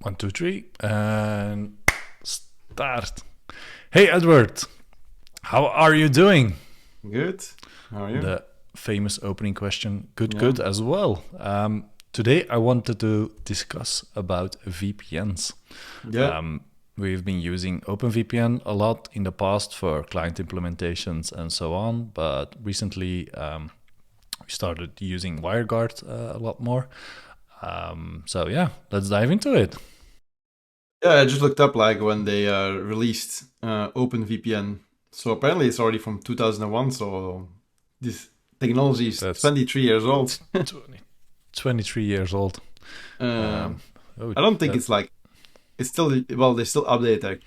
One, two, three, and start. Hey, Edward, how are you doing? Good. How are you? The famous opening question. Good, Yeah. good as well. Today, I wanted to discuss about VPNs. Yeah. Um, we've been using OpenVPN a lot in the past for client implementations and so on, but recently we started using WireGuard a lot more. So yeah, let's dive into it. Yeah, I just looked up like when they released OpenVPN. So apparently it's already from 2001. So this technology is That's 23 years old. 20, 23 years old. uh, Um, oh, I don't think that it's like it's still well. They still update their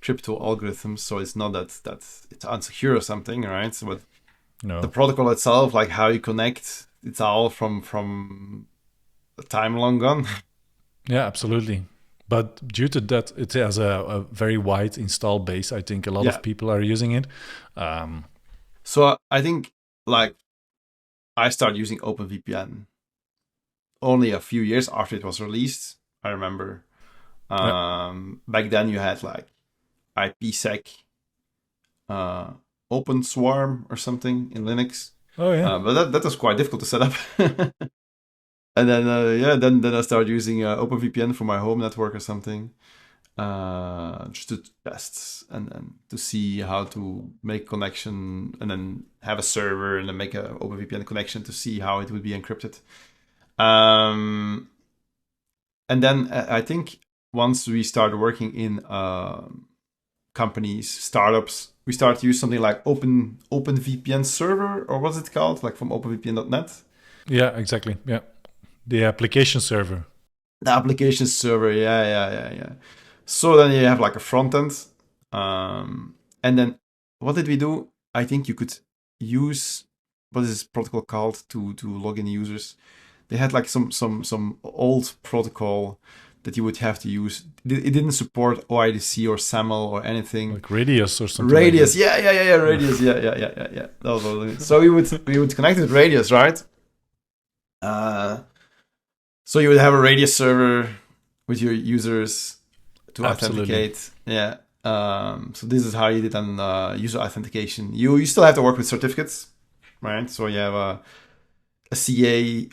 crypto algorithms, so it's not that it's unsecure or something, right? So, but the no, protocol itself, like how you connect, it's all from a time long gone. yeah, absolutely. But due to that, it has a very wide install base. I think a lot Yeah. of people are using it. Um, So I think like I started using OpenVPN only a few years after it was released. I remember yeah. back then you had like IPsec, uh, OpenSwarm or something in Linux, Oh yeah, but that was quite difficult to set up. And then then I started using OpenVPN for my home network or something, just to test and to see how to make connection, and then have a server and then make a OpenVPN connection to see how it would be encrypted. Um, and then I think once we started working in companies, startups, we started to use something like OpenVPN server, or what's it called, like from OpenVPN.net. yeah, exactly. Yeah, the application server. The application server, yeah. So then you have like a front end, and then what did we do? I think you could use, what is this protocol called to log in users? They had like some old protocol that you would have to use. It didn't support OIDC or SAML or anything. Like Radius or something like Radius, that. yeah, Radius, yeah. That was all it. So we would connect with Radius, right? Uh, so you would have a Radius server with your users to Absolutely. authenticate. Yeah. So this is how you did on user authentication. You still have to work with certificates, right? So you have a CA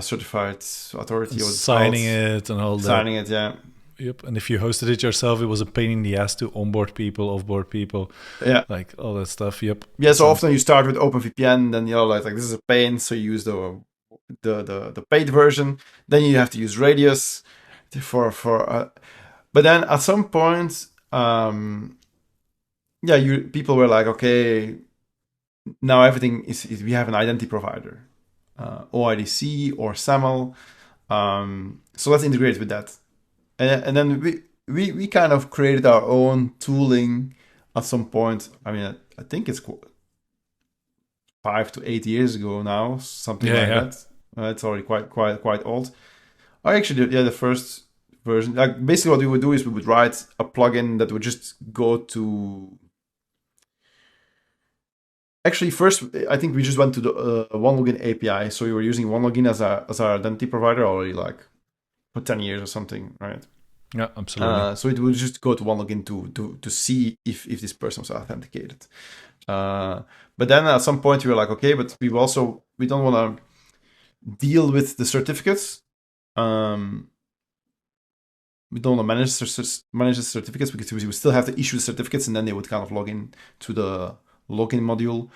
certified authority, what it's called, Signing it and all that. signing it. Yeah, Yep. And if you hosted it yourself, it was a pain in the ass to onboard people, offboard people, yeah, like all that stuff. Yep. yeah. So Sounds often you start with OpenVPN, then like this is a pain, so you use the paid version. Then you have to use Radius for. But then at some point, yeah, you people were like, okay, now everything is we have an identity provider, OIDC or SAML. So let's integrate with that, and then we kind of created our own tooling at some point. I mean, I think it's 5 to 8 years ago now, something yeah, like yeah. that. It's already quite old. I actually did, yeah, the first version. Like basically, what we would do is we would write a plugin that would just go to. Actually, first I think we just went to the OneLogin API. So we were using OneLogin as our identity provider already, like for 10 years or something, right? Yeah, absolutely. So it would just go to OneLogin to see if this person was authenticated. But then at some point we were like, okay, but we don't want to deal with the certificates. We don't want to manage the certificates because we would still have to issue the certificates, and then they would kind of log in to the login module.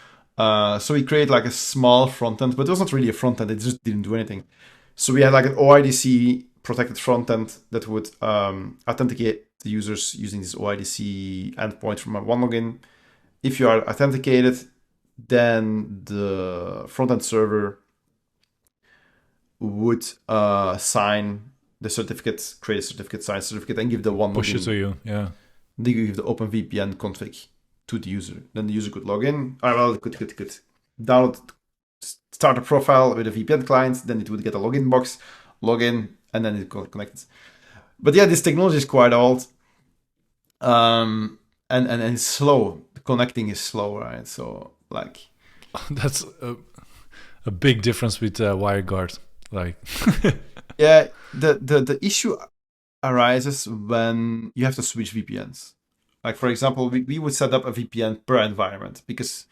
So we create like a small front end, but it was not really a front end. It just didn't do anything. So we had like an OIDC protected front end that would authenticate the users using this OIDC endpoint from one login. If you are authenticated, then the front end server would sign the certificate, create a certificate, sign a certificate, and give the one Push it to login. you. Yeah. They give the OpenVPN config to the user. Then the user could log in. Well, could download, start a profile with a VPN client. Then it would get a login box, log in, and then it connects. But yeah, this technology is quite old, and it's slow. The connecting is slow, right? So like, That's a big difference with WireGuard. Like, yeah, the issue arises when you have to switch VPNs. Like, for example, we would set up a VPN per environment, because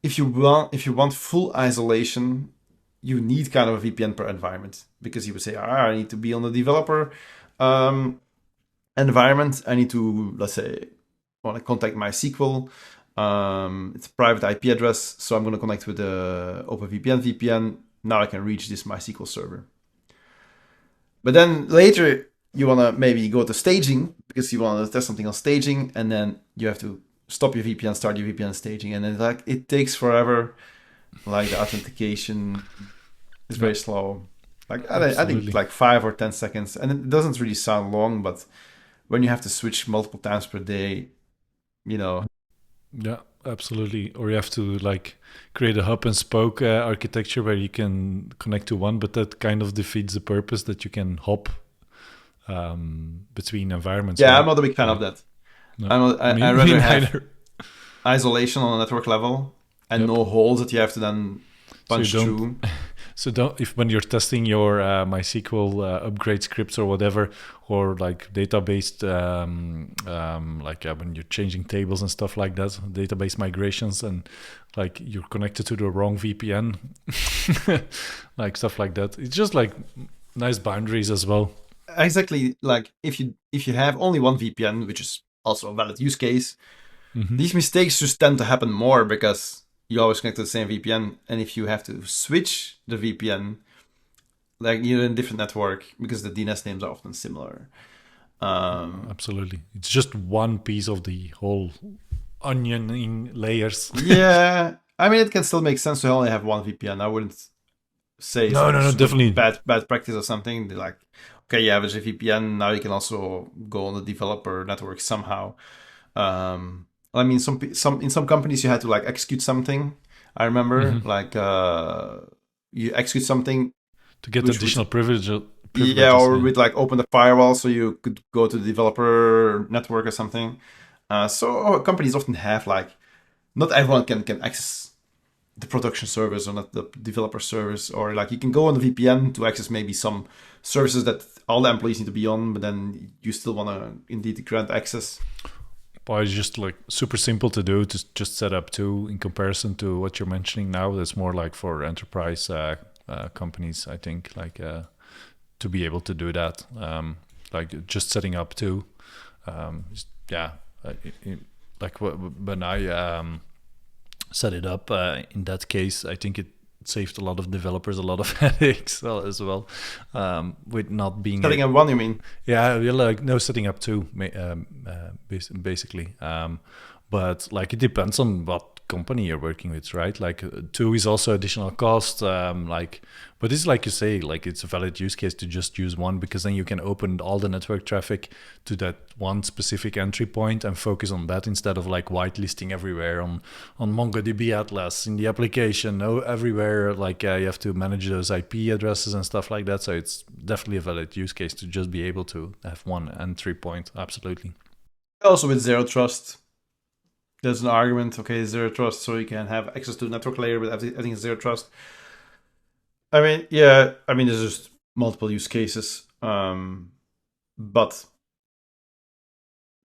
if you want full isolation, you need kind of a VPN per environment, because you would say, I need to be on the developer environment. I need to, let's say, want to contact MySQL. It's a private IP address, so I'm going to connect with the OpenVPN VPN. Now I can reach this MySQL server. But then later you want to maybe go to staging, because you want to test something on staging, and then you have to stop your VPN, start your VPN staging, and then like it takes forever. Like the authentication is very slow. Like I think like 5 or 10 seconds, and it doesn't really sound long, but when you have to switch multiple times per day, you know. Yeah, absolutely. Or you have to like create a hub and spoke architecture where you can connect to one, but that kind of defeats the purpose that you can hop between environments. Yeah, right? I'm not a big fan of that. No. I rather have isolation on a network level and no holes that you have to then punch through. So when you're testing your MySQL upgrade scripts or whatever, or like database, when you're changing tables and stuff like that, database migrations, and like you're connected to the wrong VPN, like stuff like that. It's just like nice boundaries as well. Exactly. Like if you have only one VPN, which is also a valid use case, these mistakes just tend to happen more because you always connect to the same VPN, and if you have to switch the VPN, like you're in a different network, because the DNS names are often similar. Absolutely, it's just one piece of the whole onion in layers. Yeah, I mean, it can still make sense to only have one VPN. I wouldn't say no, definitely bad practice or something. They're like, okay, you have a VPN, now you can also go on the developer network somehow. I mean, in some companies you had to like execute something. I remember like you execute something to get additional privilege. Yeah, or with like open the firewall so you could go to the developer network or something. So companies often have like, not everyone can access the production service or not the developer service, or like you can go on the VPN to access maybe some services that all the employees need to be on, but then you still want to indeed grant access. Well, it's just like super simple to do, to just set up two, in comparison to what you're mentioning now. That's more like for enterprise companies, I think, like to be able to do that, like just setting up two. Like when I set it up, in that case, I think it saved a lot of developers a lot of headaches as well, with not being setting up one, you mean? Yeah, like no, setting up two, basically. But like it depends on what company you're working with, right? Like two is also additional cost, but it's like you say, like it's a valid use case to just use one, because then you can open all the network traffic to that one specific entry point and focus on that, instead of like whitelisting everywhere on MongoDB Atlas in the application, everywhere. Like you have to manage those IP addresses and stuff like that. So it's definitely a valid use case to just be able to have one entry point. Absolutely. Also with zero trust, there's an argument, okay, zero trust, so you can have access to the network layer, but I think it's zero trust. I mean, yeah, there's just multiple use cases. But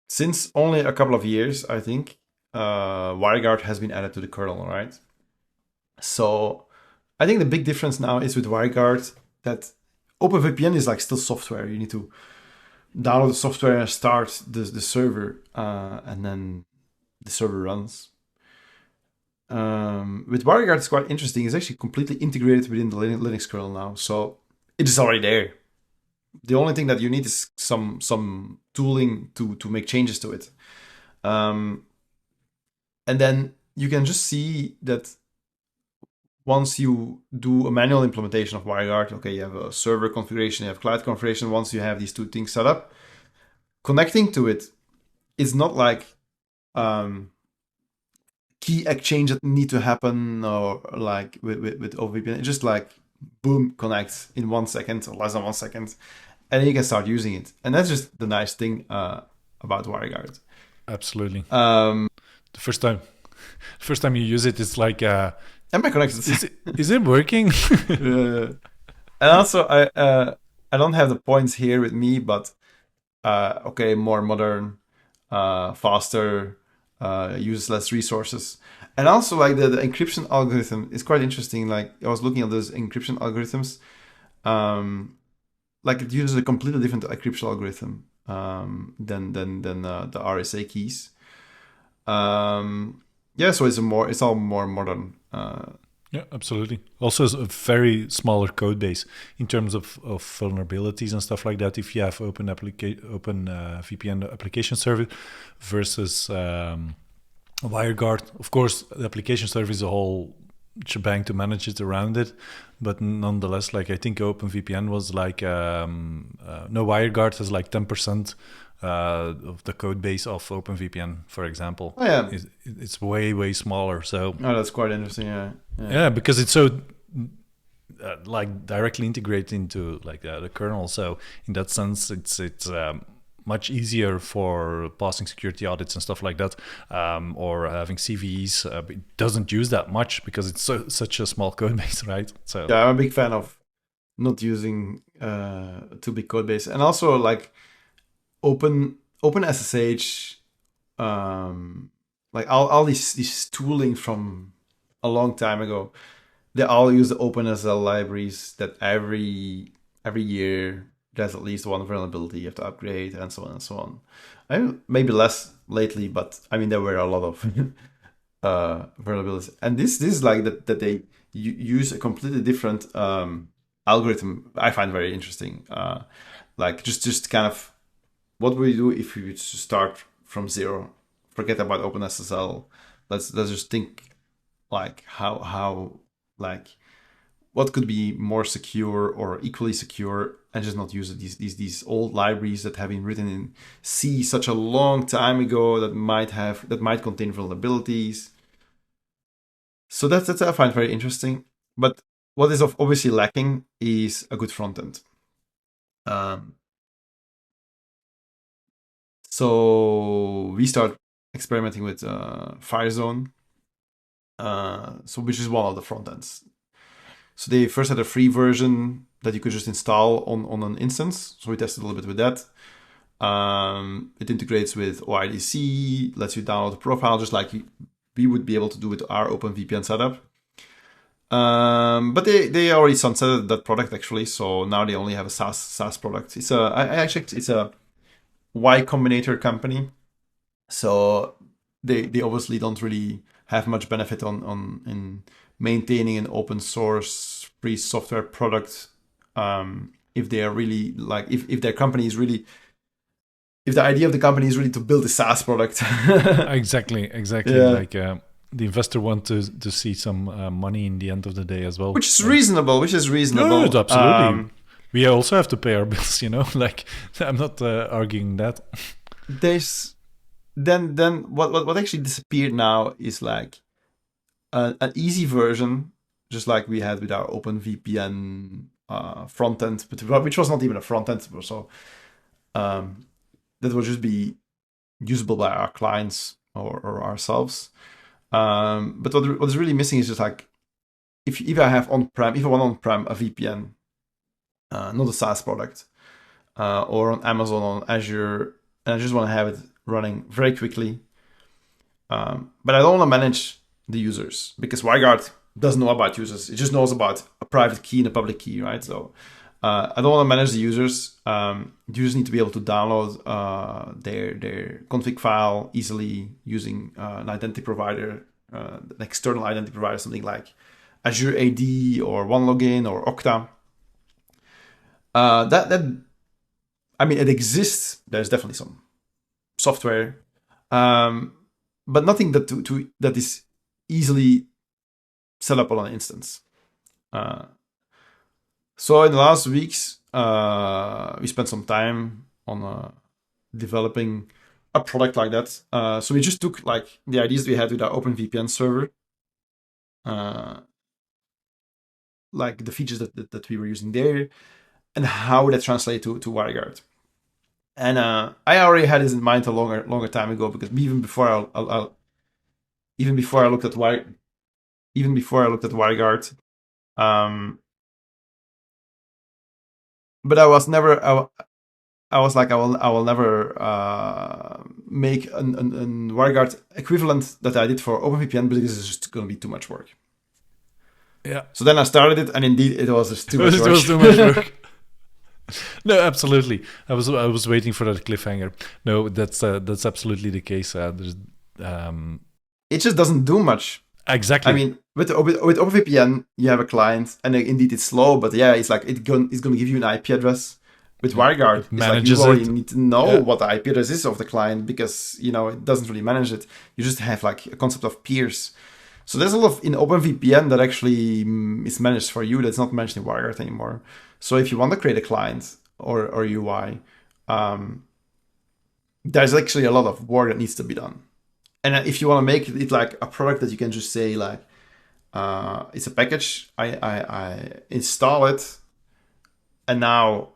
since only a couple of years, I think, WireGuard has been added to the kernel, right? So I think the big difference now is with WireGuard that OpenVPN is like still software. You need to download the software and start the server, and then the server runs. With WireGuard, it's quite interesting. It's actually completely integrated within the Linux kernel now, so it is already there. The only thing that you need is some tooling to make changes to it, and then you can just see that once you do a manual implementation of WireGuard, okay, you have a server configuration, you have cloud configuration. Once you have these two things set up, connecting to it is not like key exchange that need to happen, or like with OpenVPN. It's just like boom, connect in 1 second or less than 1 second, and then you can start using it. And that's just the nice thing about WireGuard. Absolutely. The first time you use it, it's like, am I connected? Is it working? And also, I don't have the points here with me, but okay, more modern, faster, uses less resources. And also like the encryption algorithm is quite interesting. Like I was looking at those encryption algorithms. Like it uses a completely different encryption algorithm than the RSA keys. Yeah, so it's all more modern. Yeah, absolutely. Also, it's a very smaller code base in terms of vulnerabilities and stuff like that. If you have open VPN application server versus WireGuard, of course, the application server is a whole shebang to manage it around it, but nonetheless, like I think OpenVPN was like no, WireGuard has like 10% of the code base of OpenVPN, for example. Oh yeah, It's way smaller. So oh that's quite interesting. Yeah, yeah, because it's so like directly integrated into like the kernel. So in that sense, it's much easier for passing security audits and stuff like that, or having CVEs. It doesn't use that much because it's such a small code base, right? So yeah, I'm a big fan of not using too big code base, and also like open SSH, like all these tooling from a long time ago. They all use the OpenSSL libraries that every year there's at least one vulnerability you have to upgrade, and so on and so on. I mean, maybe less lately, but I mean there were a lot of vulnerabilities, and this is like that they use a completely different algorithm. I find very interesting. Like just kind of what would you do if you start from zero? Forget about OpenSSL. Let's just think like how like what could be more secure or equally secure, and just not use these old libraries that have been written in C such a long time ago that might contain vulnerabilities. So that's I find very interesting. But what is obviously lacking is a good front end. So we start experimenting with Firezone, so which is one of the front ends. So they first had a free version that you could just install on an instance. So we tested a little bit with that. It integrates with OIDC, lets you download a profile just like we would be able to do with our OpenVPN setup. But they already sunsetted that product actually, so now they only have a SaaS product. It's a Y Combinator company, so they obviously don't really have much benefit in maintaining an open source free software product. If they are really like if their company is really, if the idea of the company is really to build a SaaS product. exactly. Yeah. Like the investor want to see some money in the end of the day as well, which is reasonable. Good, absolutely. We also have to pay our bills, like I'm not arguing that. There's then what actually disappeared now is like an easy version, just like we had with our OpenVPN front end, but which was not even a front end. So that will just be usable by our clients or ourselves. But what is really missing is just like if I have on-prem, if I want on-prem a VPN, not a SaaS product, or on Amazon, on Azure, and I just want to have it running very quickly. But I don't want to manage the users because WireGuard doesn't know about users. It just knows about a private key and a public key, right? So I don't want to manage the users. Users need to be able to download their config file easily using an identity provider, an external identity provider, something like Azure AD or OneLogin or Okta. I mean, it exists. There's definitely some software, but nothing that is easily set up on an instance. So in the last weeks, we spent some time on developing a product like that. So we just took like the ideas we had with our OpenVPN server, like the features that we were using there, and how that translate to WireGuard. And I already had this in mind a longer time ago, because even before I looked at WireGuard, but I was never I was like, I will never make an WireGuard equivalent that I did for OpenVPN, but this is just going to be too much work. Yeah. So then I started it, and indeed it was just too much work. It was too much work. No, absolutely. I was waiting for that cliffhanger. No, that's absolutely the case. There's it just doesn't do much. Exactly. I mean, with OpenVPN, you have a client, and indeed it's slow, but yeah, it's like it's going to give you an IP address. With WireGuard, it's like you already need to know what the IP address is of the client, because it doesn't really manage it. You just have like a concept of peers. So there's a lot in OpenVPN that actually is managed for you. That's not managed in WireGuard anymore. So if you want to create a client or UI, there's actually a lot of work that needs to be done. And if you want to make it like a product that you can just say like, it's a package, I install it, and now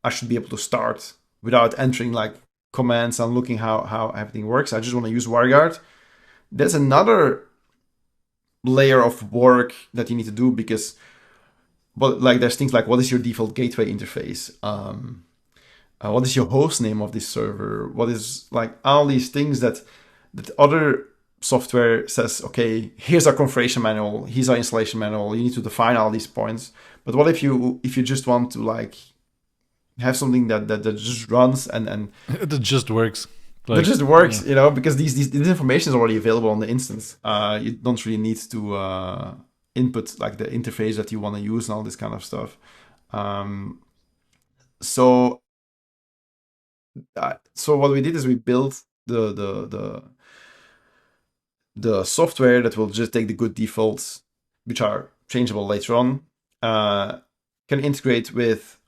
I should be able to start without entering like commands and looking how everything works. I just want to use WireGuard. There's another layer of work that you need to do, because there's things like, what is your default gateway interface? What is your host name of this server? What is like all these things that other software says, okay, here's our configuration manual, here's our installation manual. You need to define all these points. But what if you just want to like have something that just runs and that just works. It just works, because this information is already available on the instance. You don't really need to input like the interface that you want to use and all this kind of stuff. So what we did is we built the software that will just take the good defaults, which are changeable later on, can integrate with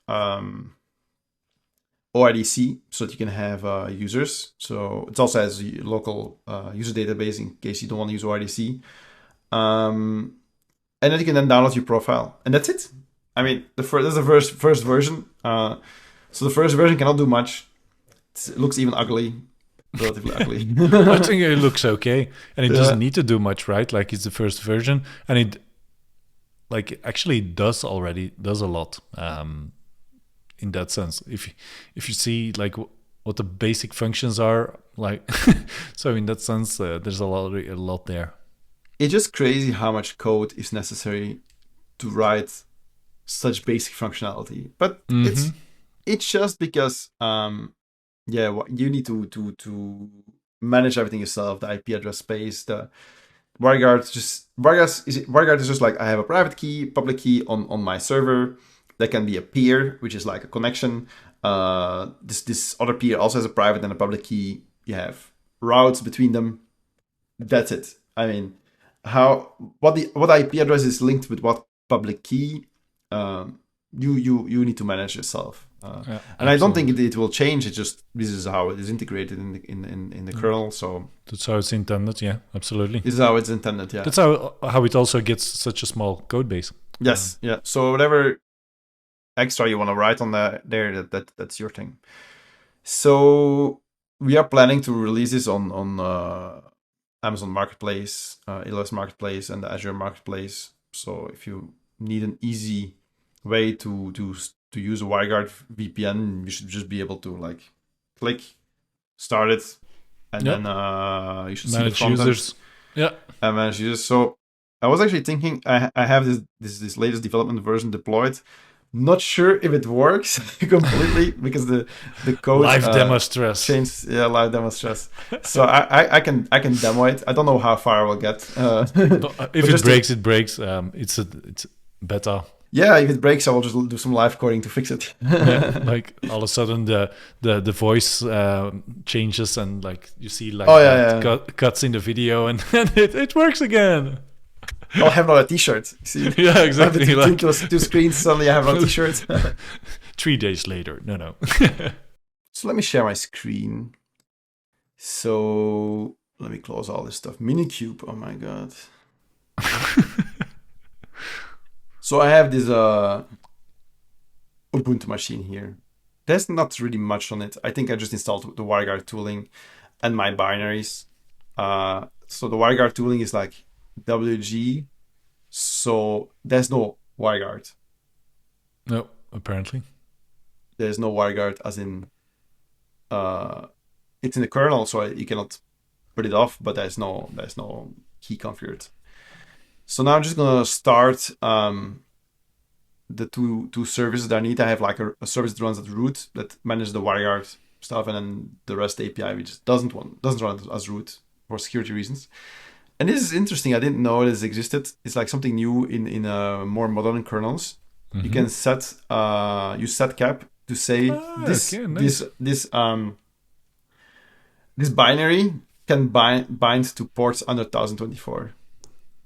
ORDC, so that you can have users. So it also has a local user database in case you don't want to use ORDC. And then you can then download your profile, and that's it. I mean, that's the first version. So the first version cannot do much. It looks even ugly, relatively ugly. I think it looks okay, and it doesn't need to do much, right? Like, it's the first version, and it actually does a lot. In that sense, if you see like what the basic functions are like, so in that sense, there's a lot there. It's just crazy how much code is necessary to write such basic functionality, but it's just because you need to manage everything yourself. The IP address space, the WireGuard is just like, I have a private key, public key on my server. That can be a peer, which is like a connection. This other peer also has a private and a public key. You have routes between them. That's it. I mean, what IP address is linked with what public key, you need to manage yourself. And I don't think it will change. It's just, this is how it is integrated in the kernel. So that's how it's intended. Yeah, absolutely. This is how it's intended. Yeah. That's how it also gets such a small code base. Yes. Yeah. So whatever extra you want to write on there, that's your thing. So we are planning to release this on Amazon Marketplace, AWS Marketplace, and the Azure Marketplace. So if you need an easy way to use a WireGuard VPN, you should just be able to like click, start it, and then you should manage see the front users. end. And manage users. So I was actually thinking, I have this latest development version deployed. Not sure if it works completely, because the code live demo stress changed. Yeah, live demo stress. So I can demo it. I don't know how far I will get. If it breaks, it breaks. It's beta. Yeah, if it breaks, I will just do some live coding to fix it. Like all of a sudden the voice changes, and like you see like cuts in the video, and it works again. I'll have on a t-shirt. See? Yeah, exactly. Two screens, suddenly I have on a t-shirt. 3 days later. No. So let me share my screen. So let me close all this stuff. Minikube, oh my god. So I have this Ubuntu machine here. There's not really much on it. I think I just installed the WireGuard tooling and my binaries. So the WireGuard tooling is like WG, so there's no WireGuard. No, apparently. There's no WireGuard as in it's in the kernel, so you cannot put it off, but there's no key configured. So now I'm just gonna start the two services that I need. I have like a service that runs at root that manages the WireGuard stuff, and then the REST API which doesn't run as root for security reasons. And this is interesting. I didn't know this existed. It's like something new in more modern kernels. You can set use setcap to say this binary can bind to ports under 1024.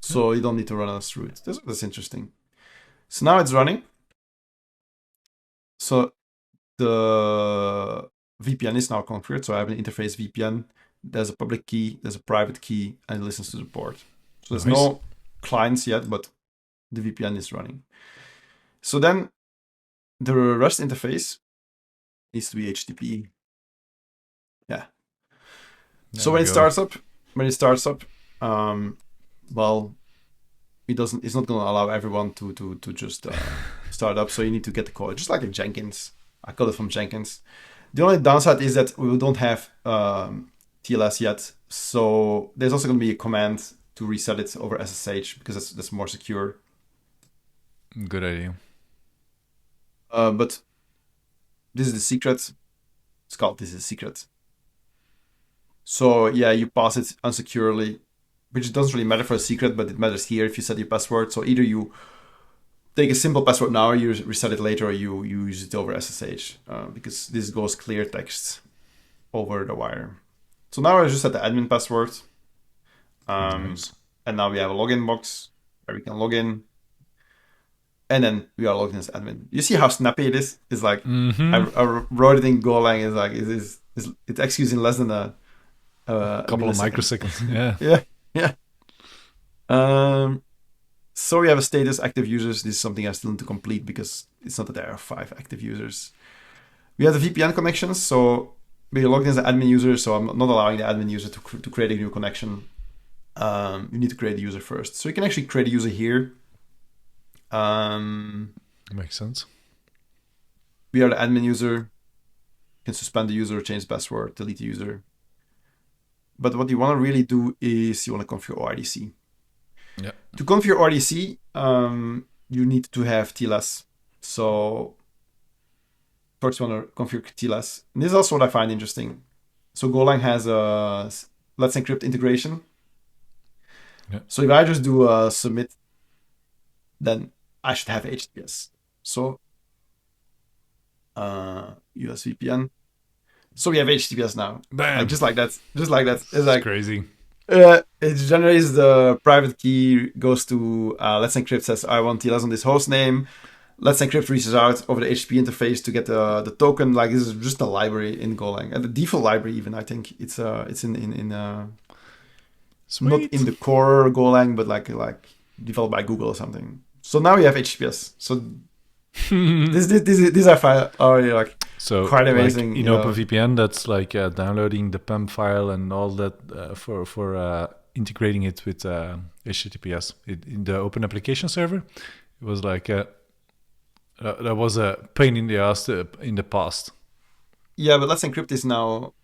So you don't need to run as root. That's interesting. So now it's running. So the VPN is now configured. So I have an interface VPN. There's a public key, there's a private key, and it listens to the port. So there's no clients yet, but the VPN is running. So then the REST interface needs to be HTTP. Yeah. So when it starts up, well, it's not going to allow everyone to just start up. So you need to get the code, just like in Jenkins. I got it from Jenkins. The only downside is that we don't have TLS yet. So there's also going to be a command to reset it over SSH because that's more secure. Good idea. But this is the secret. It's called this is the secret. So yeah, you pass it unsecurely, which doesn't really matter for a secret, but it matters here if you set your password. So either you take a simple password now, or you reset it later, or you use it over SSH because this goes clear text over the wire. So now I just set the admin password. Nice. And now we have a login box where we can log in. And then we are logged in as admin. You see how snappy it is? It's like, I wrote it in Golang. It's like, it executes in less than a couple of microseconds. Yeah. So we have a status active users. This is something I still need to complete because it's not that there are 5 active users. We have the VPN connections. So we're logged in as an admin user. So I'm not allowing the admin user to create a new connection. You need to create a user first. So you can actually create a user here. Makes sense. We are the admin user. You can suspend the user, change the password, delete the user. But what you want to really do is you want to configure ORDC. Yeah. To configure ORDC, you need to have TLS. So first you want to configure TLS. And this is also what I find interesting. So Golang has a Let's Encrypt integration. Yeah. So if I just do a submit, then I should have HTTPS. So US VPN. So we have HTTPS now. Bam. Just like that. It's like crazy. It generates the private key, goes to Let's Encrypt, says I want TLS on this host name. Let's Encrypt reaches out over the HTTP interface to get the token. Like this is just a library in Golang, and the default library even. I think it's in not in the core Golang, but like developed by Google or something. So now we have HTTPS. So these are like so quite amazing. Like in OpenVPN, that's like downloading the PEM file and all that for integrating it with HTTPS. In the Open Application Server, it was like that was a pain in the ass in the past. Yeah, but Let's Encrypt is now.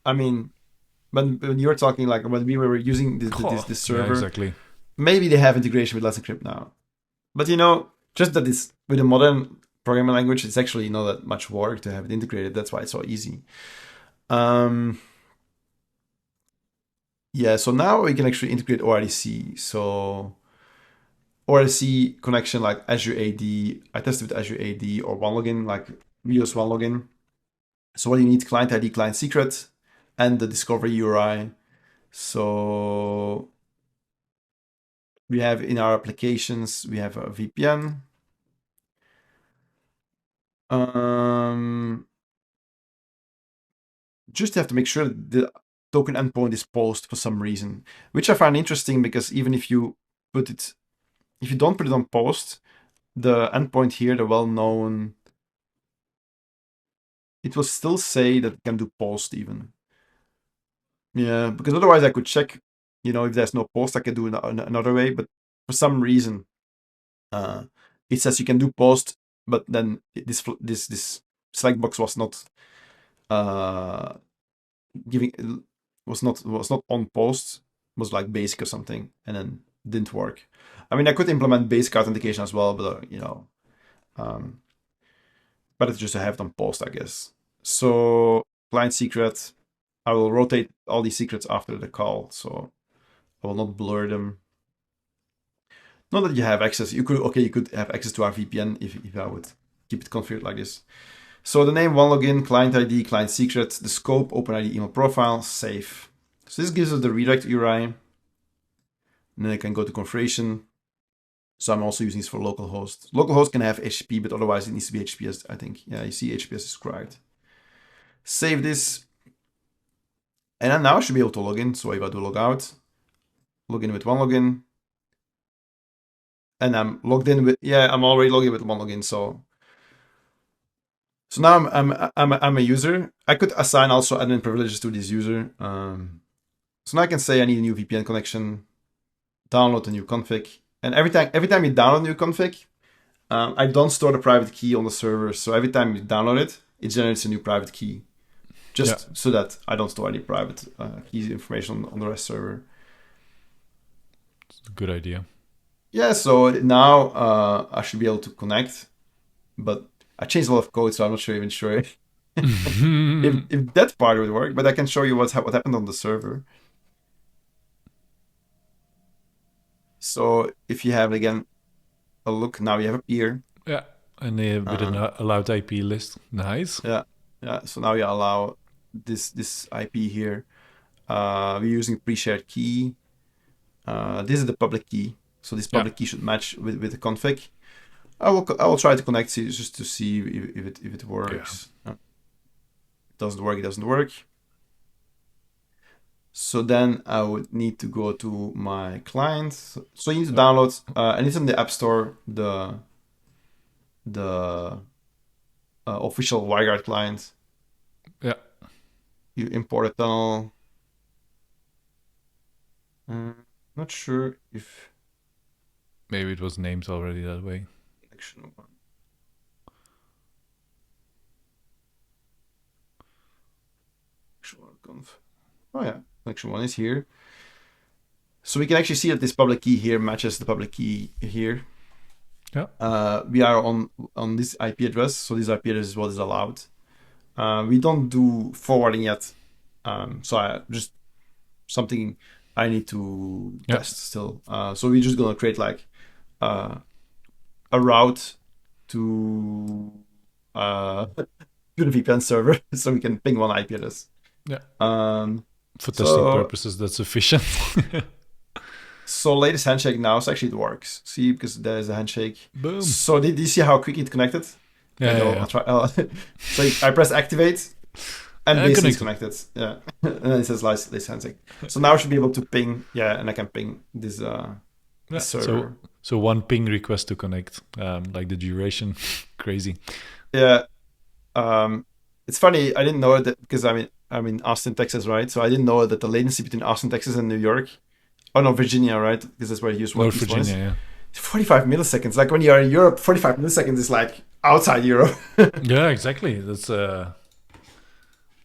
I mean, when you were talking like when we were using this server, yeah, exactly. Maybe they have integration with Let's Encrypt now, but just that this with a modern programming language, it's actually not that much work to have it integrated. That's why it's so easy. Yeah, so now we can actually integrate ORDC. So ORDC connection like Azure AD. I tested with Azure AD or OneLogin, like we use OneLogin. So what you need: client ID, client secret, and the discovery URI. So we have in our applications, we have a VPN. Just have to make sure that the token endpoint is paused for some reason, which I find interesting because even if you don't put it on post, the endpoint here, the well-known, it will still say that it can do post even. Yeah, because otherwise I could check, if there's no post, I can do it another way. But for some reason, it says you can do post, but then this select box was not giving was not on post, was like basic or something, and then didn't work. I mean, I could implement basic authentication as well, but better just to have it on post, I guess. So client secret, I will rotate all these secrets after the call, so I will not blur them. Not that you have access. You could have access to our VPN if I would keep it configured like this. So the name, one login, client ID, client secret, the scope, OpenID, email profile, save. So this gives us the redirect URI. And then I can go to configuration. So I'm also using this for localhost. Localhost can have HTTP, but otherwise it needs to be HTTPS, I think. Yeah, you see HTTPS is required. Save this. And then now I should be able to log in. So if I do log out, log in with one login. And I'm logged in with, I'm already logged in with one login. So now I'm a user. I could assign also admin privileges to this user. So now I can say I need a new VPN connection, download a new config. And every time you download a new config, I don't store the private key on the server. So every time you download it, it generates a new private key. Just so that I don't store any private key information on the REST server. It's a good idea. Yeah, so now I should be able to connect. But I changed a lot of code, so I'm not even sure if that part would work. But I can show you what happened on the server. So if you have, again, a look, now you have a peer. Yeah, and with an allowed IP list. Nice. Yeah. So now you allow this IP here. We're using pre-shared key. This is the public key. So this public key should match with the config. I will try to connect just to see if it works. Yeah. It doesn't work. It doesn't work. So then I would need to go to my client. So you need to download, and it's in the App Store, the official WireGuard client. Yeah. You import a tunnel. Not sure if maybe it was named already that way. Connection one. Oh yeah, connection one is here. So we can actually see that this public key here matches the public key here. Yeah. We are on this IP address, so this IP address is what is allowed. We don't do forwarding yet, so just something I need to test still. So we're just gonna create like a route to the VPN server, so we can ping one IP address. Yeah. For testing purposes, that's sufficient. So latest handshake now, so actually it works. See, because there's a handshake. Boom. So did you see how quick it connected? Yeah. I'll try. So I press activate, and basically it's connected. Yeah, and then it says latest handshake. So now I should be able to ping. Yeah, and I can ping this server. So one ping request to connect, like the duration, crazy. Yeah, it's funny. I didn't know that because I'm in Austin, Texas, right? So I didn't know that the latency between Austin, Texas, and New York. Oh no, Virginia, right? Because that's where you use North Virginia, yeah. 45 milliseconds. Like when you are in Europe, 45 milliseconds is like outside Europe. Yeah, exactly. That's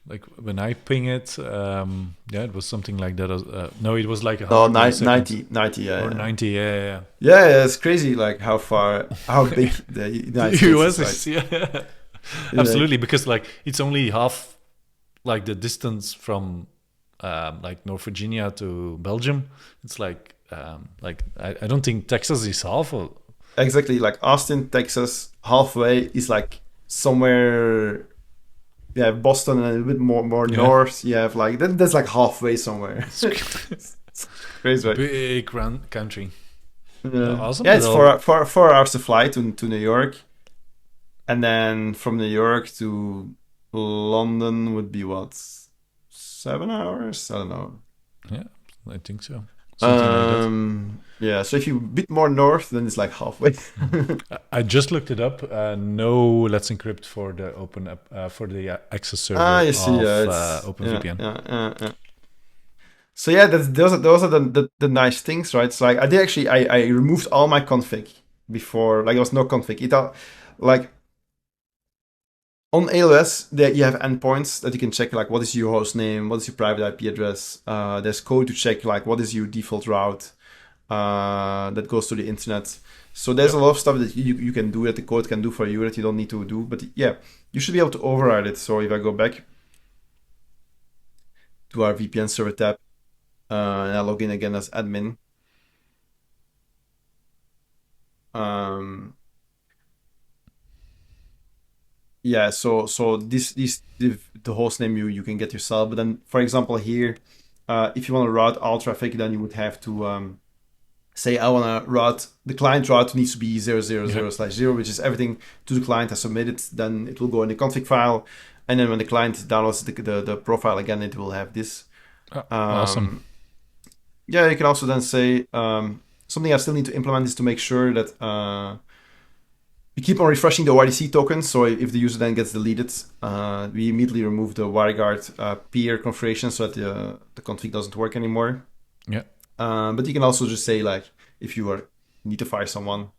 like when I ping it, it was something like that. No, it was like 90, yeah. Or 90, yeah. Yeah, it's crazy like how big the United States is. Yeah. Absolutely, because like it's only half like the distance from like North Virginia to Belgium. It's like I don't think Texas is half of... Exactly, like Austin, Texas, halfway is like somewhere, Boston and a bit more north. You have like that's like halfway somewhere. It's crazy, right? Big country. Awesome. Yeah, it's 4 hours to fly to New York, and then from New York to London would be what, 7 hours? I don't know. Yeah, I think so. Yeah, so if you're a bit more north, then it's like halfway. I just looked it up. No Let's Encrypt for the open app for the access server of OpenVPN. Yeah. So yeah, those are the nice things, right? So like I removed all my config before, like there was no config. On AWS, you have endpoints that you can check, like what is your host name, what is your private IP address. There's code to check, like what is your default route that goes to the internet. So there's a lot of stuff that you can do, that the code can do for you, that you don't need to do. But yeah, you should be able to override it. So if I go back to our VPN server tab and I log in again as admin, yeah, so this the host name you can get yourself. But then, for example, here, if you want to route all traffic, then you would have to say I want to route, the client route needs to be 000/0, which is everything to the client has submitted. Then it will go in the config file, and then when the client downloads the profile again, it will have this. Awesome. Yeah, you can also then say something I still need to implement is to make sure that we keep on refreshing the ORDC token. So if the user then gets deleted, we immediately remove the WireGuard peer configuration so that the config doesn't work anymore. Yeah. But you can also just say, like, if you need to fire someone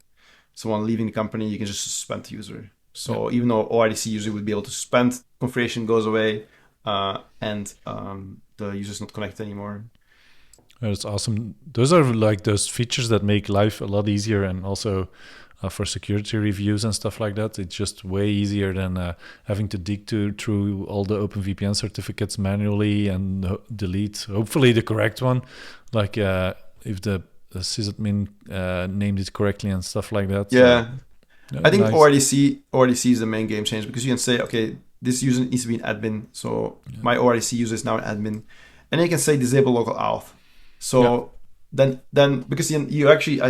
leaving the company, you can just suspend the user. So even though ORDC usually would be able to suspend, configuration goes away, and the user's not connected anymore. That's awesome. Those are like those features that make life a lot easier, and also for security reviews and stuff like that, it's just way easier than having to dig through all the OpenVPN certificates manually and delete, hopefully, the correct one. Like if the sysadmin named it correctly and stuff like that. Yeah. So, I think nice. ORDC is the main game changer, because you can say, okay, this user needs to be an admin. So my ORDC user is now an admin. And then you can say disable local auth. So then because you actually,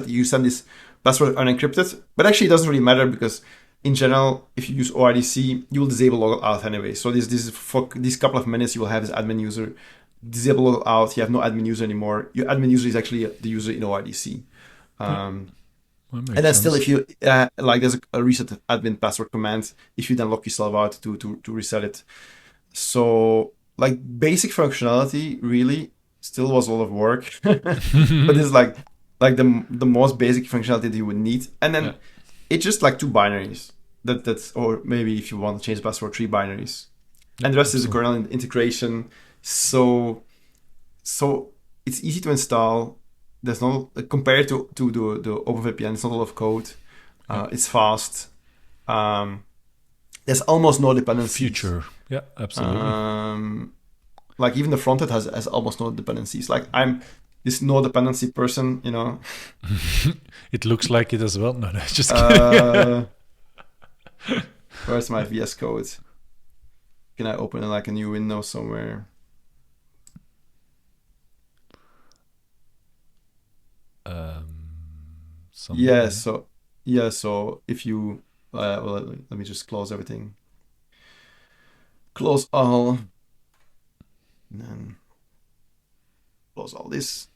you send this password unencrypted, but actually it doesn't really matter, because in general, if you use ORDC, you will disable local auth anyway. So this is for these couple of minutes, you will have this admin user disable local auth. You have no admin user anymore. Your admin user is actually the user in ORDC. And then still, if you there's a reset admin password command, if you then lock yourself out to reset it. So like basic functionality really still was a lot of work, but it's like the most basic functionality that you would need. And then it's just like 2 binaries. That's, or maybe if you want to change the password, 3 binaries. And the rest is the kernel integration. So it's easy to install. There's no, compared to the OpenVPN, it's not a lot of code. It's fast. There's almost no dependencies. Future. Yeah, absolutely. Like even the front end has almost no dependencies. Like I'm this no dependency person, you know. It looks like it as well. No, just kidding. Where's my VS Code? Can I open like a new window somewhere? So if you let me just close everything. Close all. And then close all this.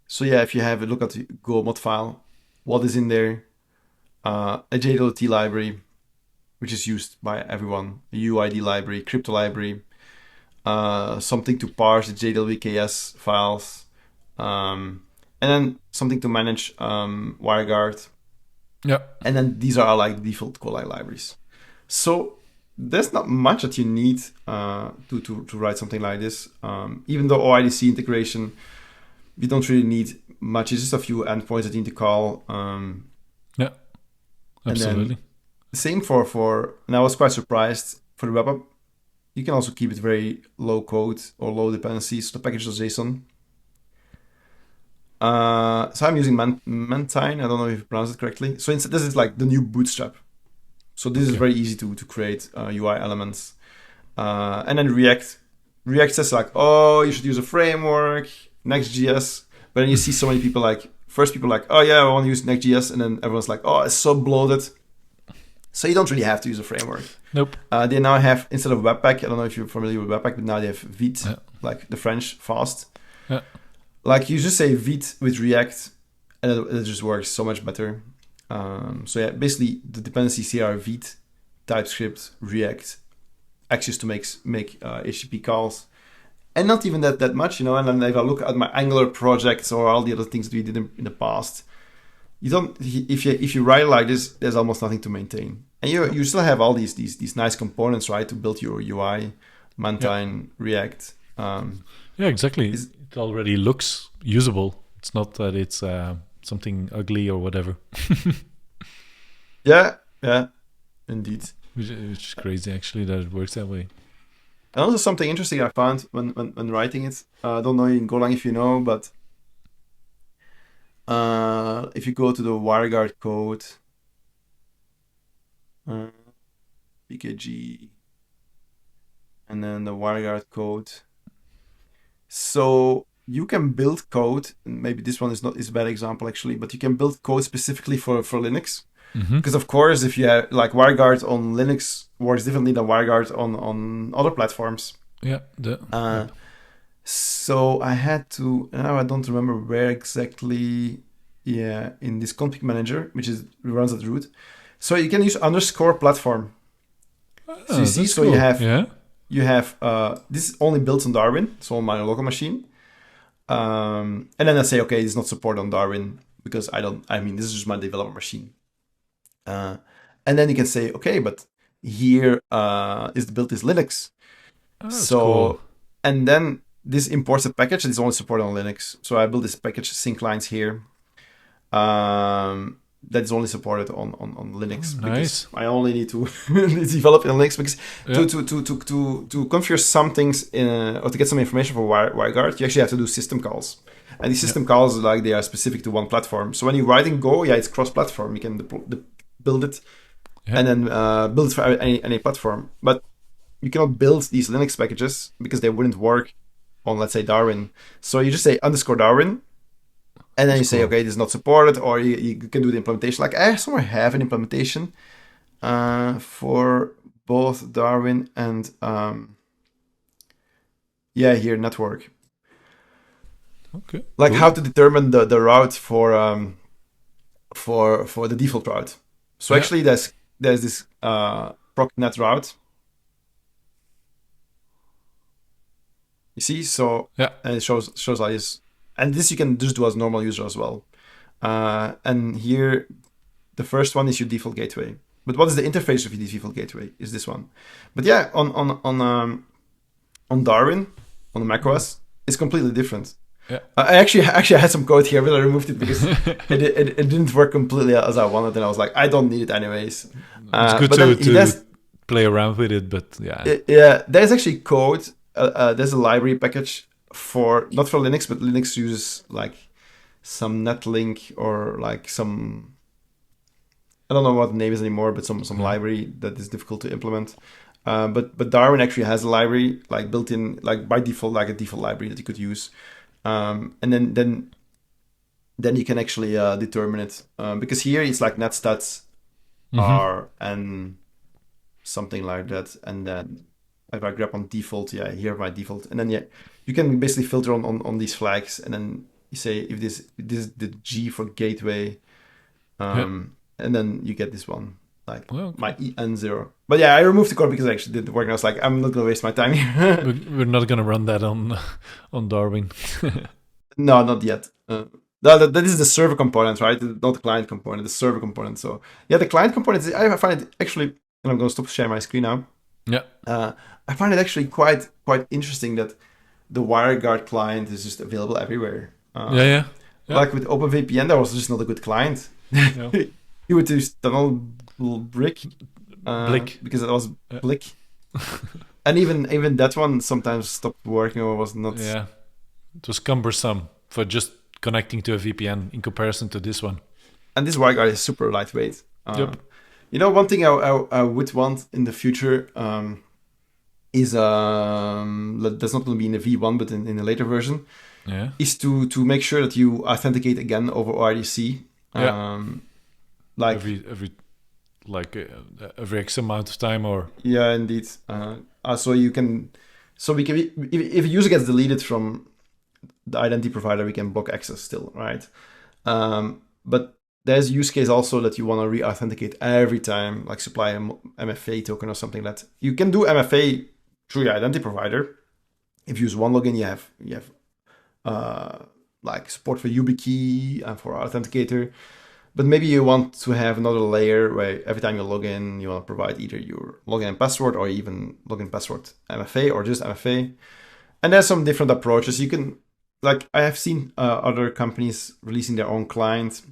So yeah, if you have a look at the Go mod file, what is in there? A JWT library, which is used by everyone, a UID library, crypto library, something to parse the JWKS files, and then something to manage WireGuard. Yeah. And then these are like default Golang libraries. So there's not much that you need to write something like this. Even though OIDC integration, you don't really need much. It's just a few endpoints that you need to call. Yeah, absolutely. Same for, and I was quite surprised for the web app. You can also keep it very low code or low dependencies. The package.json. So I'm using Mantine. I don't know if you pronounce it correctly. So this is like the new Bootstrap. So this is very easy to create UI elements. And then React. React says like, oh, you should use a framework, Next.js. But then you see so many people like, first people like, oh yeah, I want to use Next.js. And then everyone's like, oh, it's so bloated. So you don't really have to use a framework. Nope. They now have, instead of Webpack, I don't know if you're familiar with Webpack, but now they have Vite, like the French fast. Yeah. Like you just say Vite with React, and it just works so much better. So yeah, basically the dependencies here are Vite, TypeScript, React, access to make HTTP calls, and not even that much, you know. And then if I look at my Angular projects or all the other things that we did in the past, you don't if you write it like this, there's almost nothing to maintain, and you still have all these nice components, right, to build your UI, maintain, React. Yeah, exactly. It already looks usable. It's not that it's something ugly or whatever. Yeah, indeed. Which is crazy, actually, that it works that way. And also something interesting I found when writing it. I don't know in Golang if you know, but if you go to the WireGuard code, PKG, and then the WireGuard code. So you can build code, and maybe this one is a bad example actually, but you can build code specifically for Linux. Because of course, if you have like WireGuard on Linux works differently than WireGuard on other platforms. Yeah. So I had to, now I don't remember where exactly. Yeah, in this config manager, which runs at root. So you can use _ platform. So you see, so cool. you have this is only built on Darwin, so on my local machine. And then I say, okay, it's not supported on Darwin because this is just my developer machine. And then you can say, okay, but here is the build is Linux. So cool. And then this imports a package that is only supported on Linux. So I build this package sync lines here. That is only supported on Linux. Nice. I only need to develop in Linux because to configure some things or to get some information for WireGuard, you actually have to do system calls. And these system calls, like, they are specific to one platform. So when you write in Go, it's cross-platform. You can build it and then build it for any platform. But you cannot build these Linux packages because they wouldn't work on, let's say, Darwin. So you just say _Darwin. And then you say, okay, this is not supported, or you can do the implementation. Like, I somewhere have an implementation for both Darwin and here network. Okay. Like how to determine the route for the default route. So actually, there's this procnet route. You see, so and it shows like this. And this you can just do as normal user as well. And here, the first one is your default gateway. But what is the interface of your default gateway? Is this one? But yeah, on Darwin, on the macOS, it's completely different. Yeah. I actually had some code here, but I removed it because it didn't work completely as I wanted, and I was like, I don't need it anyways. It's good to play around with it, but there's actually code. There's a library package. Not for Linux, but Linux uses like some netlink or like some, I don't know what the name is anymore, but some library that is difficult to implement. But Darwin actually has a library like built in, like by default, like a default library that you could use. And then you can actually determine it because here it's like netstats R and someththis like that, and then if I grab on default, here my default, and then you can basically filter on these flags, and then you say if this is the G for gateway, and then you get this one, like my EN0. But I removed the code because I actually did the work, and I was like, I'm not gonna waste my time here. We're not gonna run that on Darwin. No, not yet. That is the server component, right? Not the client component, the server component. So the client component, I find it actually, and I'm gonna stop sharing my screen now. I find it actually quite interesting that the WireGuard client is just available everywhere. Like with OpenVPN, that was just not a good client. You would use tunnel brick because it was Blick, and even that one sometimes stopped working or was not. Yeah, it was cumbersome for just connecting to a VPN in comparison to this one. And this WireGuard is super lightweight. One thing I would want in the future is that's not going to be in the V1 but in a later version, is to make sure that you authenticate again over ORDC. Like every X amount of time, or indeed. So we can if a user gets deleted from the identity provider, we can block access still, right? But there's a use case also that you want to re-authenticate every time, like supply an MFA token or something like that. You can do MFA through your identity provider. If you use one login, you have like support for YubiKey and for Authenticator. but maybe you want to have another layer where every time you log in, you want to provide either your login and password or even login password MFA or just MFA. And there's some different approaches. You can, like, I have seen other companies releasing their own client.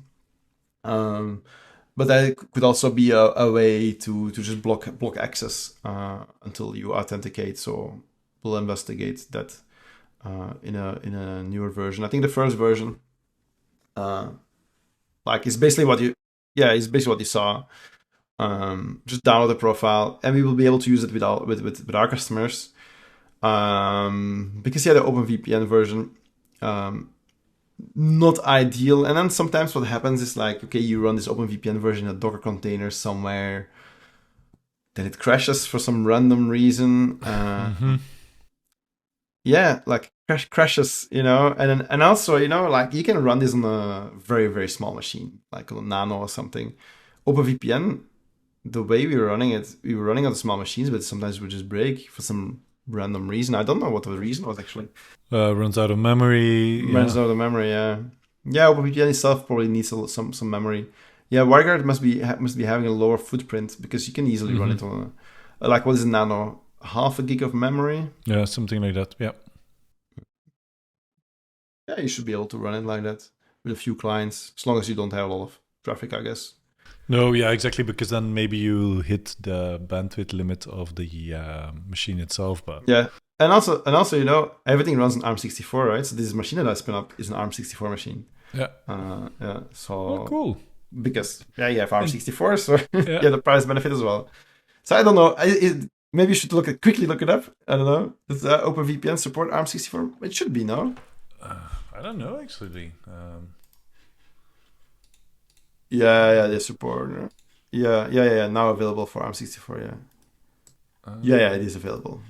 But that could also be a way to just block access until you authenticate. So we'll investigate that in a newer version. I think the first version, is basically what you saw. Just download the profile, and we will be able to use it with our customers. Because the OpenVPN version, not ideal. And then sometimes what happens is like, okay, you run this OpenVPN version in a Docker container somewhere, then it crashes for some random reason. Yeah, like crashes, and also, like you can run this on a very, very small machine, like on a Nano or something. OpenVPN, the way we were running on small machines, but sometimes we just break for some random reason. I don't know what the reason was actually. Runs out of memory. Runs out of memory, yeah. Yeah, OpenVPN itself probably needs some memory. Yeah, WireGuard must be having a lower footprint because you can easily run it on what is it, Nano? Half a gig of memory? Yeah, something like that, yeah. Yeah, you should be able to run it like that with a few clients, as long as you don't have a lot of traffic, I guess. No, yeah, exactly, because then maybe you hit the bandwidth limit of the machine itself. But yeah, and also, everything runs on ARM64, right? So this machine that I spin up is an ARM64 machine. Yeah. So cool. Because you have ARM64, so the price benefit as well. So I don't know. Maybe you should quickly look it up. I don't know. Does OpenVPN support ARM64? It should be, no? I don't know actually. They support. Yeah. Now available for ARM64. Yeah. It is available.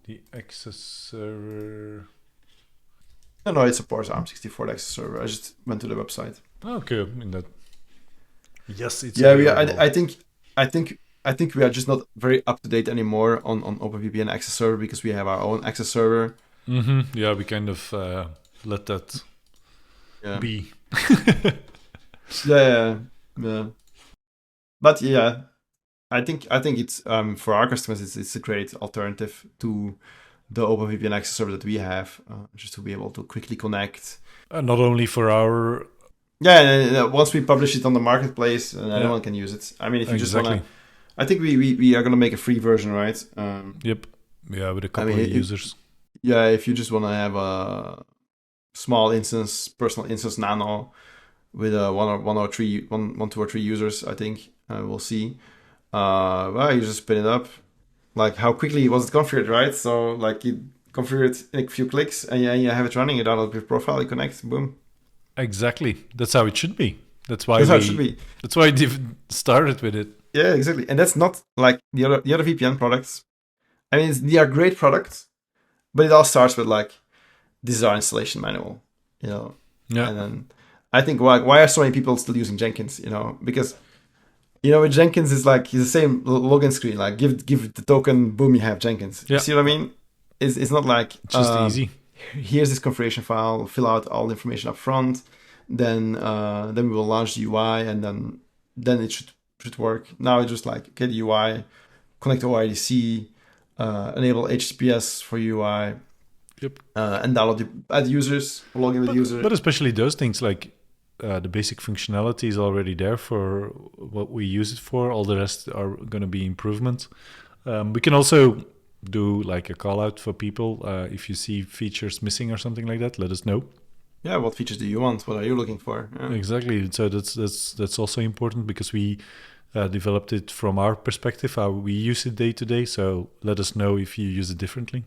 The access server. No, it supports ARM64 the access server. I just went to the website. Okay, in that. Yes, it's. Yeah, I think we are just not very up to date anymore on OpenVPN access server because we have our own access server. Yeah, we kind of let that be. Yeah. But yeah, I think it's for our customers it's a great alternative to the OpenVPN access server that we have, just to be able to quickly connect. Not only for our. Yeah, once we publish it on the marketplace, anyone can use it. I mean, if you just want to, I think we are going to make a free version, right? Yep. Yeah, with a couple of users. If you just want to have a small instance, personal instance Nano with one, 2 or 3 users, I think we'll see. You just spin it up. Like how quickly was it configured, right? So like you configure it in a few clicks, and you have it running. You download your profile, you connect, boom. Exactly. That's how it should be. That's why it should be. That's why they started with it. Yeah, exactly. And that's not like the other VPN products. I mean, they are great products, but it all starts with like, this is our installation manual, Yeah. And then I think why are so many people still using Jenkins? Because with Jenkins is like the same login screen. Like give the token, boom, you have Jenkins. Yeah. You see what I mean? It's not like it's just easy. Here's this configuration file. Fill out all the information up front. Then we will launch the UI, and then it should work. Now it's just like, okay, the UI, connect to OIDC, enable HTTPS for UI. Yep. And add users, log in with users. But especially those things, like the basic functionality is already there for what we use it for. All the rest are going to be improvements. We can also do like a call out for people. If you see features missing or something like that, let us know. Yeah, what features do you want? What are you looking for? Yeah. Exactly. So that's also important because we developed it from our perspective, how we use it day to day. So let us know if you use it differently.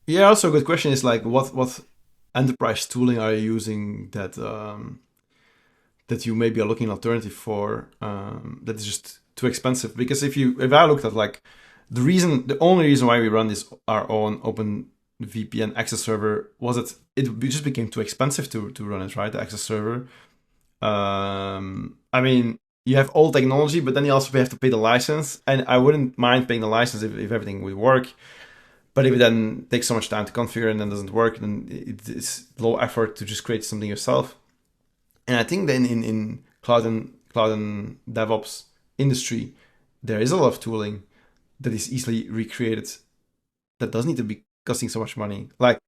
Yeah, also a good question is like what enterprise tooling are you using that you maybe are looking an alternative for that is just too expensive? Because if I looked at like the only reason why we run our own OpenVPN access server was that it just became too expensive to run it, right? The access server. I mean, you have old technology, but then you also have to pay the license, and I wouldn't mind paying the license if everything would work. But if it then takes so much time to configure and then doesn't work, then it's low effort to just create something yourself. And I think then in cloud and DevOps industry, there is a lot of tooling that is easily recreated that doesn't need to be costing so much money. Like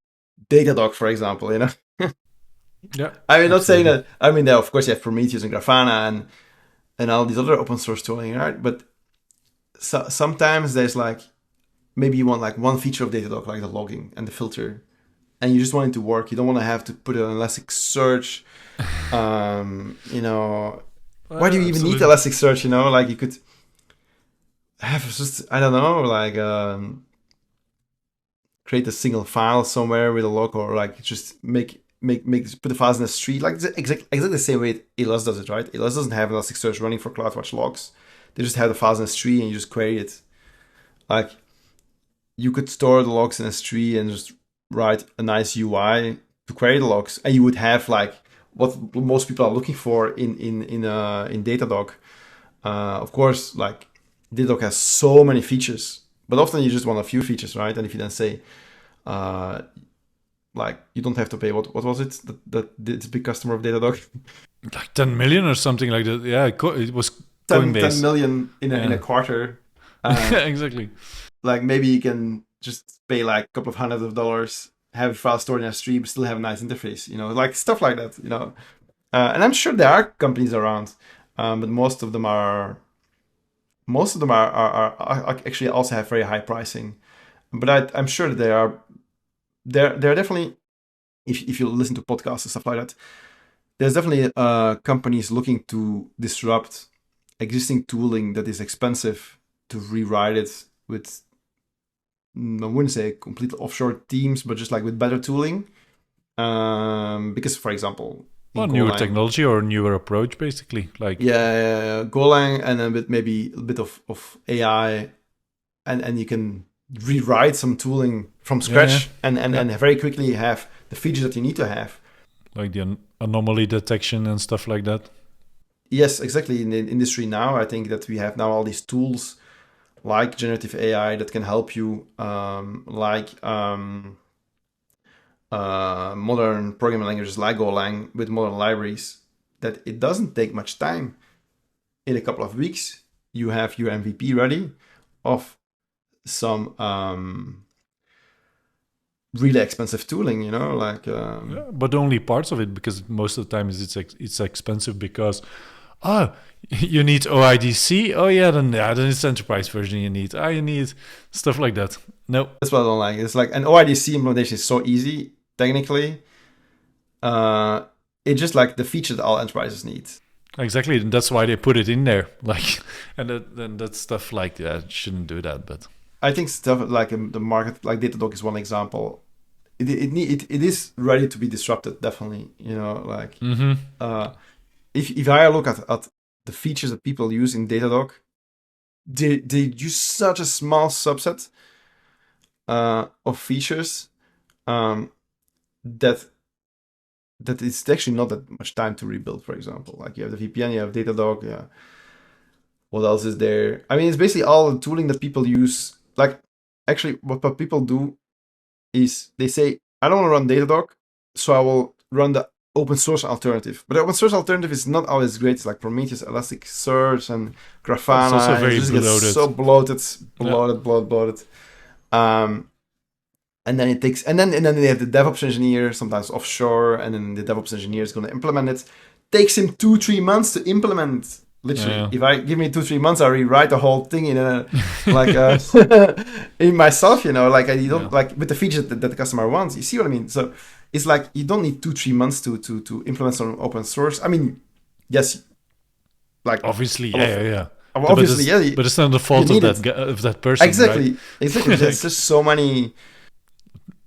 Datadog, for example, Yeah. I mean, not saying absolutely. that. I mean, of course, you have Prometheus and Grafana and all these other open source tooling, right? But sometimes there's like maybe you want like one feature of Datadog, like the logging and the filter, and you just want it to work. You don't want to have to put it on Elasticsearch. Why do you even need Absolutely. Elasticsearch? Like you could have just, I don't know, like create a single file somewhere with a log, or like just put the files in a tree, like exactly the same way ELS does it, right? ELS doesn't have Elasticsearch running for CloudWatch logs. They just have the files in a tree and you just query it. Like you could store the logs in a tree and just write a nice UI to query the logs, and you would have like what most people are looking for in Datadog. Of course, like Datadog has so many features, but often you just want a few features, right? And if you then say, like you don't have to pay what was it that it's a big customer of Datadog, Like 10 million or something like that. Yeah, it was 10 Coinbase. million in Yeah. a quarter. Exactly. Like maybe you can just pay like a couple of $100s, have a file stored in a stream, still have a nice interface, like stuff like that, and I'm sure there are companies around, but most of them are actually also have very high pricing. But I'm sure that there are definitely, if you listen to podcasts and stuff like that, there's definitely companies looking to disrupt existing tooling that is expensive to rewrite it with, I wouldn't say complete offshore teams, but just like with better tooling. Because, for example, in Well, newer Golang, technology or newer approach, basically. Like, yeah, Golang, and then with maybe a bit of AI, and you can rewrite some tooling from scratch, and very quickly have the features that you need to have. like the anomaly detection and stuff like that. Yes, exactly. In the industry now, I think that we have now all these tools like generative AI that can help you, modern programming languages like Golang with modern libraries, that it doesn't take much time. In a couple of weeks, you have your MVP ready of some really expensive tooling, like Yeah, but only parts of it, because most of the time it's expensive because you need OIDC. Oh yeah, then it's enterprise version you need. You need stuff like that. No, that's what I don't like. It's like an OIDC implementation is so easy technically. It's just like the feature that all enterprises need. exactly. And that's why they put it in there. Like, and then that stuff like shouldn't do that. But I think stuff like the market, like Datadog is one example. It is ready to be disrupted, definitely. Like if I look at the features that people use in Datadog, they use such a small subset of features that it's actually not that much time to rebuild. For example, like you have the VPN, you have Datadog. Yeah, what else is there? I mean, it's basically all the tooling that people use. Like, actually, what people do is they say, I don't want to run Datadog, so I will run the open source alternative. But the open source alternative is not always great. It's like Prometheus, Elasticsearch, and Grafana. it's also very it just bloated. gets so bloated. And then it takes, and then they have the DevOps engineer, sometimes offshore, and then the DevOps engineer is going to implement it. Takes him 2-3 months to implement it. Literally, if I give me 2-3 months, I rewrite the whole thing in in myself, like I don't like with the features that the customer wants. You see what I mean? So it's like you don't need 2-3 months to implement some open source. I mean, yes, like obviously, obviously, but it's not the fault of that person. Exactly, right? exactly. There's just so many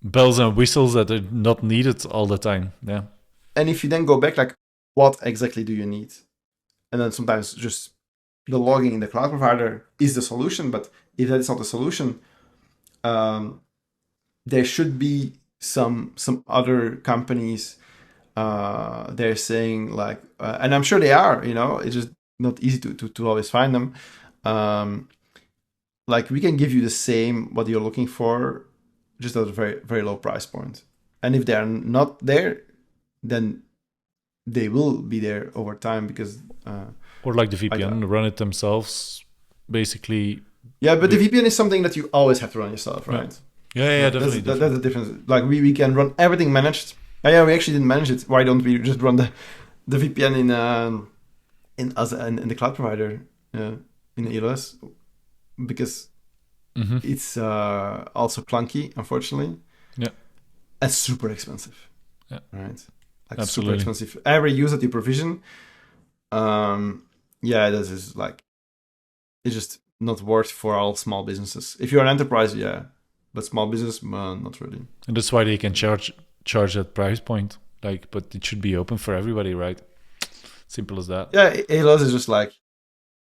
bells and whistles that are not needed all the time. Yeah. And if you then go back, like, what exactly do you need? And then sometimes just the logging in the cloud provider is the solution. But if that is not the solution, there should be some other companies. They're saying like, and I'm sure they are. It's just not easy to always find them. Like we can give you the same what you're looking for, just at a very very low price point. And if they are not there, then they will be there over time because. Or like the VPN, run it themselves, basically. Yeah, but the VPN is something that you always have to run yourself, right? Yeah, definitely. That's the difference. Like we can run everything managed. Yeah, we actually didn't manage it. Why don't we just run the VPN in the cloud provider in AWS? Because it's also clunky, unfortunately. Yeah. And super expensive. Yeah. Right. Like Absolutely. super expensive. Every user that you provision, this is like, it's just not worth for all small businesses. If you're an enterprise, yeah, but small business, not really. And that's why they can charge that price point. Like, but it should be open for everybody, right? Simple as that. Yeah, AWS is just like,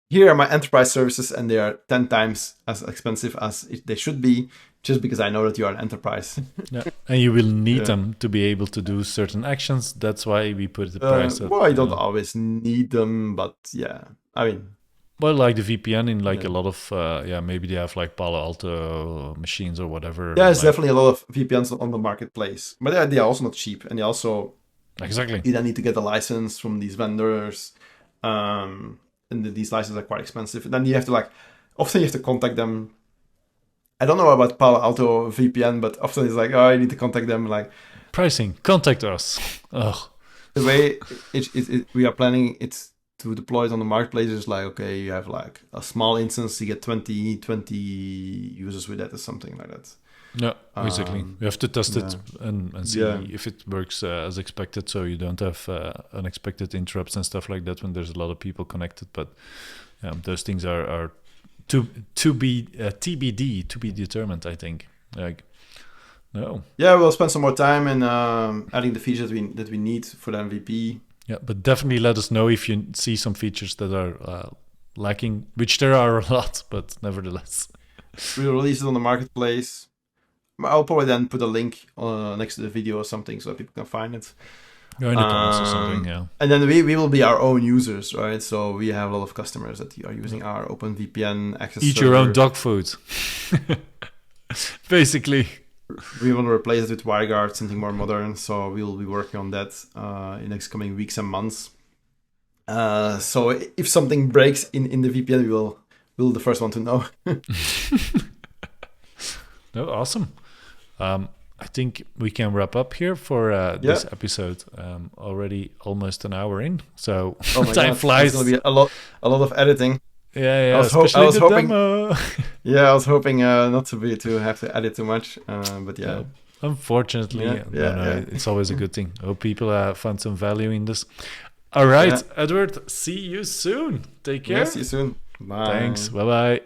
here are my enterprise services, and they are 10 times as expensive as they should be, just because I know that you are an enterprise. Yeah, and you will need them to be able to do certain actions. That's why we put the price up. Well, I don't always need them, but yeah, I mean. Well, like the VPN in like a lot of, maybe they have like Palo Alto machines or whatever. Yeah, there's definitely a lot of VPNs on the marketplace, but they are also not cheap, and they also exactly. You then need to get a license from these vendors, and these licenses are quite expensive. And then you have to often you have to contact them. I don't know about Palo Alto VPN, but often it's like, oh, you need to contact them. Like pricing, contact us. Oh, the way we are planning it to deploy it on the marketplace is like, okay, you have like a small instance, you get 20 users with that or something like that. No, exactly. You have to test it and see if it works as expected, so you don't have unexpected interrupts and stuff like that when there's a lot of people connected. But those things are to be TBD, to be determined, I think. Like, no. Yeah, we'll spend some more time in adding the features that we need for the MVP. Yeah, but definitely let us know if you see some features that are lacking, which there are a lot, but nevertheless. We'll release it on the marketplace. I'll probably then put a link next to the video or something so that people can find it. Or in the comments or something, yeah. And then we will be our own users, right? So we have a lot of customers that are using our OpenVPN access Eat server. your own dog food. Basically. We want to replace it with WireGuard, something more modern. So we'll be working on that in next coming weeks and months. So if something breaks in the VPN, we'll the first one to know. No, awesome. I think we can wrap up here for this episode. Already almost an hour in, so time flies. It's going to be a lot of editing. Yeah. I was hoping. Yeah, I was hoping not to have to edit too much, but yeah. No, unfortunately, it's always a good thing. Hope people found some value in this. All right, Edward. See you soon. Take care. Yeah, see you soon. Bye. Thanks. Bye.